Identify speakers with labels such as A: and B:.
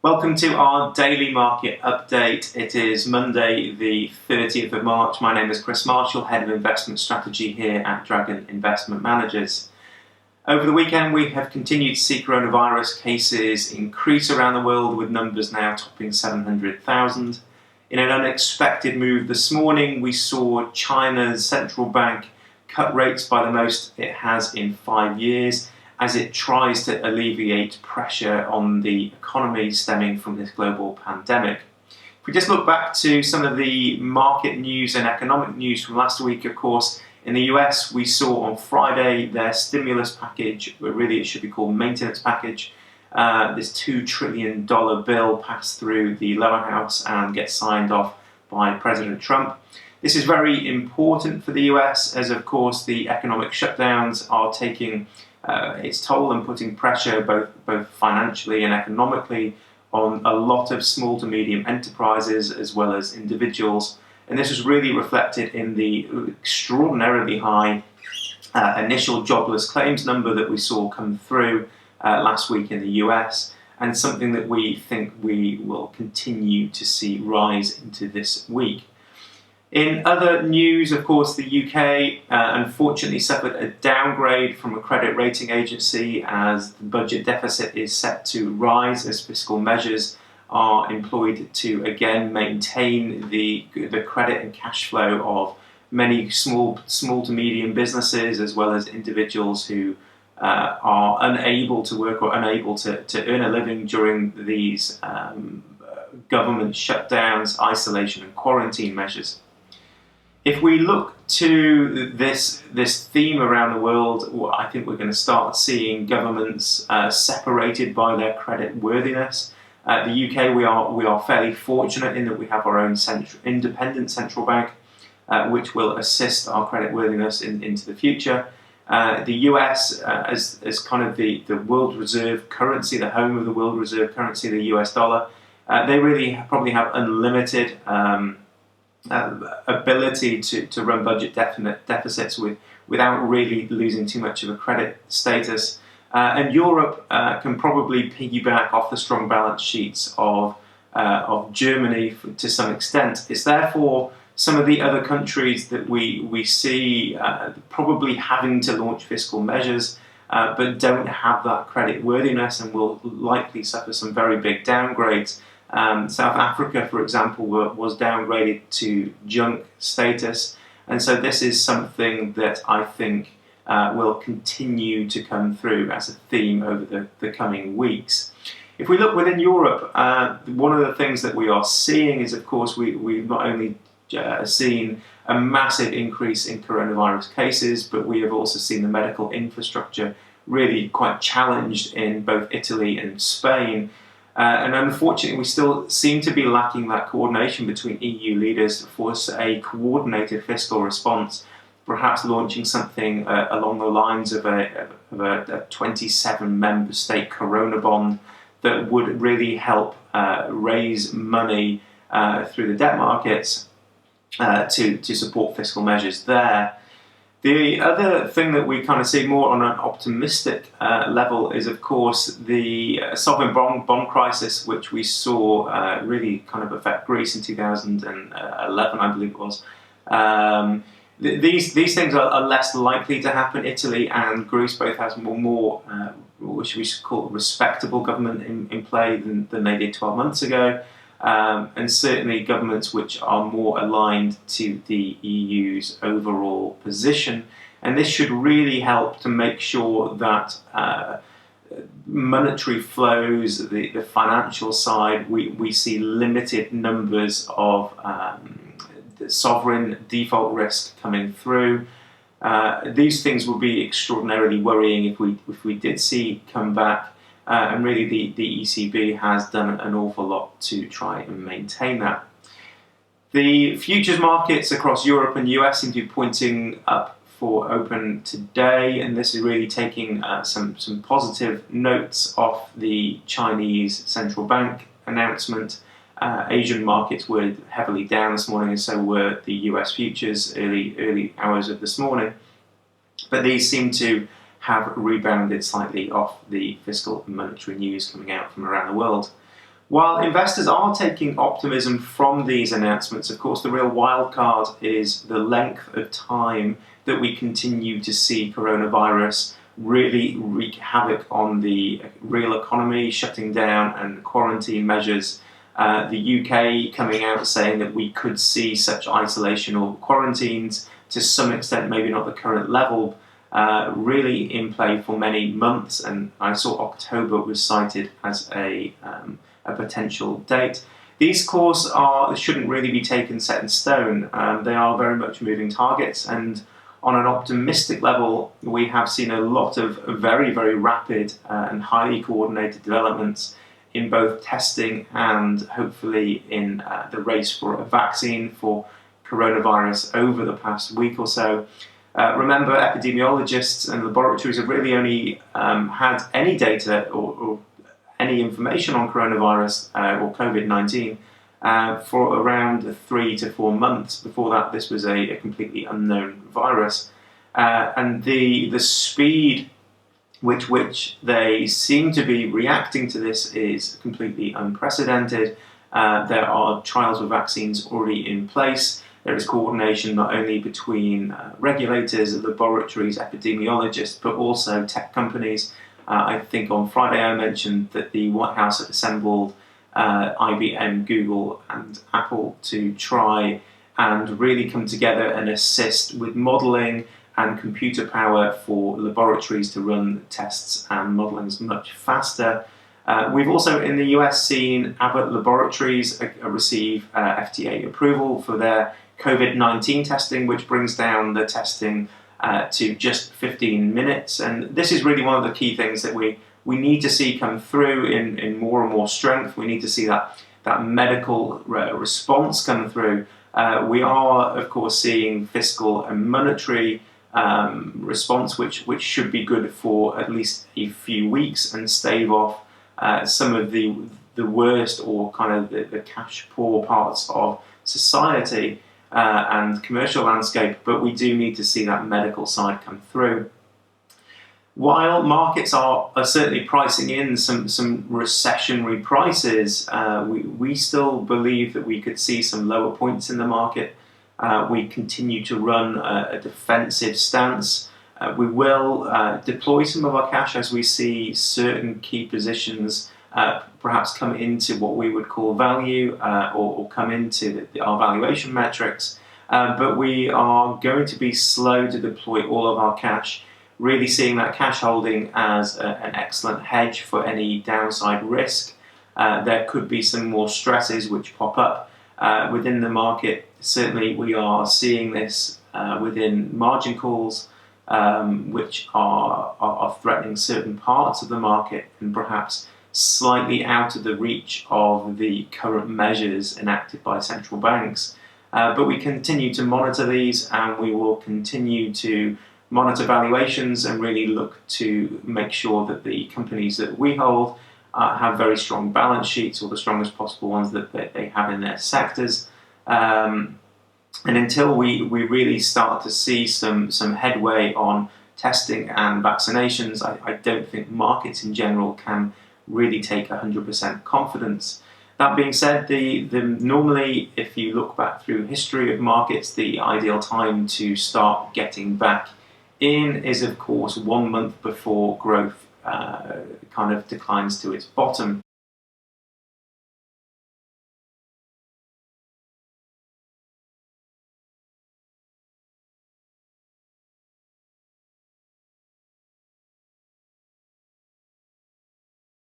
A: Welcome to our daily market update. It is Monday, the 30th of March. My name is Chris Marshall, Head of Investment Strategy here at Dragon Investment Managers. Over the weekend, we have continued to see coronavirus cases increase around the world, with numbers now topping 700,000. In an unexpected move this morning, we saw China's central bank cut rates by the most it has in 5 years, as it tries to alleviate pressure on the economy stemming from this global pandemic. If we just look back to some of the market news and economic news from last week, of course, in the US, we saw on Friday their stimulus package, but really it should be called maintenance package. This $2 trillion bill passed through the lower house and gets signed off by President Trump. This is very important for the US, as of course the economic shutdowns are taking its toll and putting pressure both financially and economically on a lot of small to medium enterprises as well as individuals. And this was really reflected in the extraordinarily high initial jobless claims number that we saw come through last week in the US, and something that we think we will continue to see rise into this week. In other news, of course, the UK unfortunately suffered a downgrade from a credit rating agency, as the budget deficit is set to rise as fiscal measures are employed to again maintain the credit and cash flow of many small to medium businesses, as well as individuals who are unable to work or unable to earn a living during these government shutdowns, isolation and quarantine measures. If we look to this theme around the world, I think we're going to start seeing governments separated by their credit worthiness. The UK, we are fairly fortunate in that we have our own independent central bank, which will assist our credit worthiness into the future. The US, as kind of the world reserve currency, the home of the world reserve currency, the US dollar, they really probably have unlimited ability to run budget deficits without really losing too much of a credit status. And Europe can probably piggyback off the strong balance sheets of Germany to some extent. It's therefore some of the other countries that we see probably having to launch fiscal measures, but don't have that credit worthiness and will likely suffer some very big downgrades. South Africa, for example, was downgraded to junk status, and so this is something that I think will continue to come through as a theme over the coming weeks. If we look within Europe, one of the things that we are seeing is, of course, we've not only seen a massive increase in coronavirus cases, but we have also seen the medical infrastructure really quite challenged in both Italy and Spain. And unfortunately, we still seem to be lacking that coordination between EU leaders for a coordinated fiscal response, perhaps launching something along the lines of a 27 member state corona bond that would really help raise money through the debt markets to support fiscal measures there. The other thing that we kind of see more on an optimistic level is, of course, the sovereign bond crisis, which we saw really kind of affect Greece in 2011, I believe it was. These things are less likely to happen. Italy and Greece both have more which we should call respectable government in play than they did 12 months ago. And certainly governments which are more aligned to the EU's overall position. And this should really help to make sure that monetary flows, the financial side, we see limited numbers of sovereign default risk coming through. These things would be extraordinarily worrying if we did see come back. And really the ECB has done an awful lot to try and maintain that. The futures markets across Europe and US seem to be pointing up for open today, and this is really taking some positive notes off the Chinese central bank announcement. Asian markets were heavily down this morning, and so were the US futures early hours of this morning. But these seem to have rebounded slightly off the fiscal and monetary news coming out from around the world. While investors are taking optimism from these announcements, of course, the real wild card is the length of time that we continue to see coronavirus really wreak havoc on the real economy, shutting down and quarantine measures. The UK coming out saying that we could see such isolation or quarantines to some extent, maybe not the current level, really in play for many months, and I saw October was cited as a potential date. These calls shouldn't really be taken set in stone. They are very much moving targets, and on an optimistic level, we have seen a lot of very, very rapid and highly coordinated developments in both testing and hopefully in the race for a vaccine for coronavirus over the past week or so. Remember, epidemiologists and laboratories have really only had any data or any information on coronavirus or COVID-19 for around 3 to 4 months. Before that, this was a completely unknown virus. And the speed with which they seem to be reacting to this is completely unprecedented. There are trials with vaccines already in place. There is coordination not only between regulators, laboratories, epidemiologists, but also tech companies. I think on Friday I mentioned that the White House had assembled IBM, Google and Apple to try and really come together and assist with modelling and computer power for laboratories to run tests and modellings much faster. We've also in the US seen Abbott Laboratories receive FDA approval for their COVID-19 testing, which brings down the testing to just 15 minutes. And this is really one of the key things that we need to see come through in more and more strength. We need to see that medical response come through. We are, of course, seeing fiscal and monetary response, which should be good for at least a few weeks and stave off some of the worst or kind of the cash poor parts of society and commercial landscape, but we do need to see that medical side come through. While markets are certainly pricing in some recessionary prices, we still believe that we could see some lower points in the market. We continue to run a defensive stance. We will deploy some of our cash as we see certain key positions perhaps come into what we would call value or come into our valuation metrics. But we are going to be slow to deploy all of our cash, really seeing that cash holding as an excellent hedge for any downside risk. There could be some more stresses which pop up within the market. Certainly we are seeing this within margin calls, which are threatening certain parts of the market and perhaps slightly out of the reach of the current measures enacted by central banks. But we continue to monitor these, and we will continue to monitor valuations and really look to make sure that the companies that we hold have very strong balance sheets, or the strongest possible ones that they have in their sectors. And until we really start to see some headway on testing and vaccinations, I don't think markets in general can really take 100% confidence. That being said, normally, if you look back through history of markets, the ideal time to start getting back in is, of course, 1 month before growth kind of declines to its bottom.